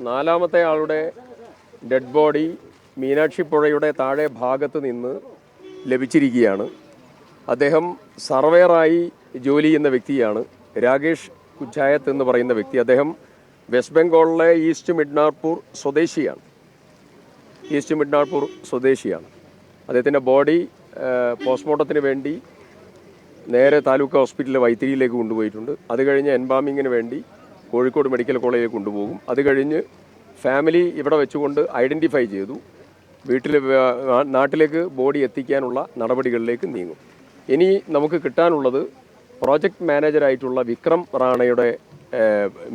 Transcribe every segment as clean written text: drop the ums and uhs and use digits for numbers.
നാലാമത്തെ ആളുടെ dead body Meenakshi പുഴയുടെ താഴെ ഭാഗത്ത് നിന്ന് ലഭിച്ചിരിക്കുകയാണ്. അദ്ദേഹം സർവേയറായി ജോലി ചെയ്യുന്ന വ്യക്തിയാണ്. രാകേഷ് കുച്ചായത്ത് എന്ന് പറയുന്ന വ്യക്തി. അദ്ദേഹം വെസ്റ്റ് ബംഗാളിലെ ഈസ്റ്റ് മിഡ്നാപൂർ സ്വദേശിയാണ്. അദ്ദേഹത്തിൻ്റെ ബോഡി പോസ്റ്റ്മോർട്ടത്തിന് വേണ്ടി നേരെ താലൂക്ക് ഹോസ്പിറ്റലിലെ വൈത്തിരിയിലേക്ക് കൊണ്ടുപോയിട്ടുണ്ട്. അത് കഴിഞ്ഞ് എൻബാമിങ്ങിന് വേണ്ടി കോഴിക്കോട് മെഡിക്കൽ കോളേജിലേക്ക് കൊണ്ടുപോകും. അത് കഴിഞ്ഞ് ഫാമിലി ഇവിടെ വെച്ചുകൊണ്ട് ഐഡൻറ്റിഫൈ ചെയ്തു നാട്ടിലേക്ക് ബോഡി എത്തിക്കാനുള്ള നടപടികളിലേക്ക് നീങ്ങും. ഇനി നമുക്ക് കിട്ടാനുള്ളത് പ്രോജക്റ്റ് മാനേജറായിട്ടുള്ള വിക്രം റാണയുടെ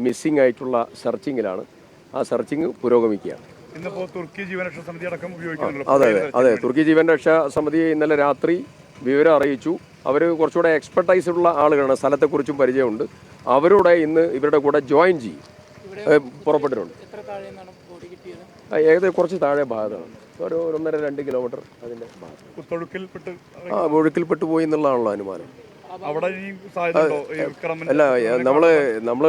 മിസ്സിംഗ് ആയിട്ടുള്ള സെർച്ചിങ്ങിലാണ്. ആ സെർച്ചിങ് പുരോഗമിക്കുകയാണ്. അതെ, തുർക്കി ജീവൻരക്ഷാ സമിതിയെ ഇന്നലെ രാത്രി വിവരം അറിയിച്ചു. അവർ കുറച്ചുകൂടെ എക്സ്പെർട്ടൈസ് ഉള്ള ആളുകളാണ്, സ്ഥലത്തെക്കുറിച്ചും പരിചയമുണ്ട്. അവരോട് ഇന്ന് ഇവരുടെ കൂടെ ജോയിൻ ചെയ്യും. പുറപ്പെട്ടിട്ടുണ്ട്. ഏകദേശം കുറച്ച് താഴെ ഭാഗത്താണ്, ഒരു 1.5-2 കിലോമീറ്റർ അതിൻ്റെ ഭാഗത്ത് ഒഴുക്കിൽപ്പെട്ടു പോയി എന്നുള്ളതാണല്ലോ അനുമാനം. അല്ല, നമ്മൾ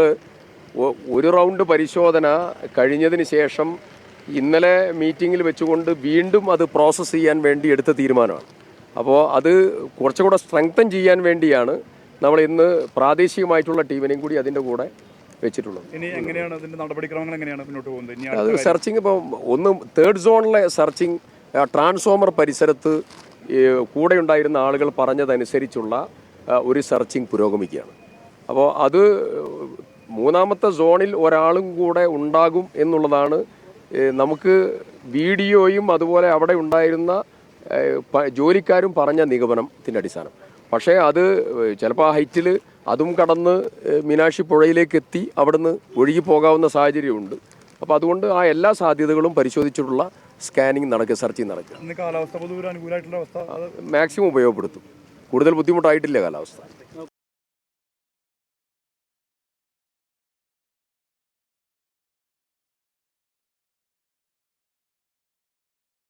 ഒരു റൗണ്ട് പരിശോധന കഴിഞ്ഞതിന് ശേഷം ഇന്നലെ മീറ്റിങ്ങിൽ വെച്ചുകൊണ്ട് വീണ്ടും അത് പ്രോസസ്സ് ചെയ്യാൻ വേണ്ടി എടുത്ത തീരുമാനമാണ്. അപ്പോൾ അത് കുറച്ചുകൂടെ സ്ട്രെങ്തൻ ചെയ്യാൻ വേണ്ടിയാണ് നമ്മൾ ഇന്ന് പ്രാദേശികമായിട്ടുള്ള ടീമിനെയും കൂടി അതിൻ്റെ കൂടെ വെച്ചിട്ടുള്ളത്. അത് സെർച്ചിങ് ഇപ്പോൾ ഒന്ന് 3rd സോണിലെ സെർച്ചിങ് ട്രാൻസ്ഫോമർ പരിസരത്ത് കൂടെ ഉണ്ടായിരുന്ന ആളുകൾ പറഞ്ഞതനുസരിച്ചുള്ള ഒരു സെർച്ചിങ് പുരോഗമിക്കുകയാണ്. അപ്പോൾ അത് 3ാമത്തെ സോണിൽ ഒരാളും കൂടെ ഉണ്ടാകും എന്നുള്ളതാണ് നമുക്ക് വീഡിയോയും അതുപോലെ അവിടെ ഉണ്ടായിരുന്ന ജോലിക്കാരും പറഞ്ഞ നിഗമനത്തിൻ്റെ അടിസ്ഥാനം. പക്ഷേ അത് ചിലപ്പോൾ ആ ഹൈറ്റിൽ അതും കടന്ന് മീനാക്ഷി പുഴയിലേക്ക് എത്തി അവിടുന്ന് ഒഴുകി പോകാവുന്ന സാഹചര്യമുണ്ട്. അപ്പോൾ അതുകൊണ്ട് ആ എല്ലാ സാധ്യതകളും പരിശോധിച്ചിട്ടുള്ള സ്കാനിങ് നടക്കുക, സെർച്ചിങ് നടക്കുക. മാക്സിമം ഉപയോഗപ്പെടുത്തും. കൂടുതൽ ബുദ്ധിമുട്ടായിട്ടില്ല കാലാവസ്ഥ.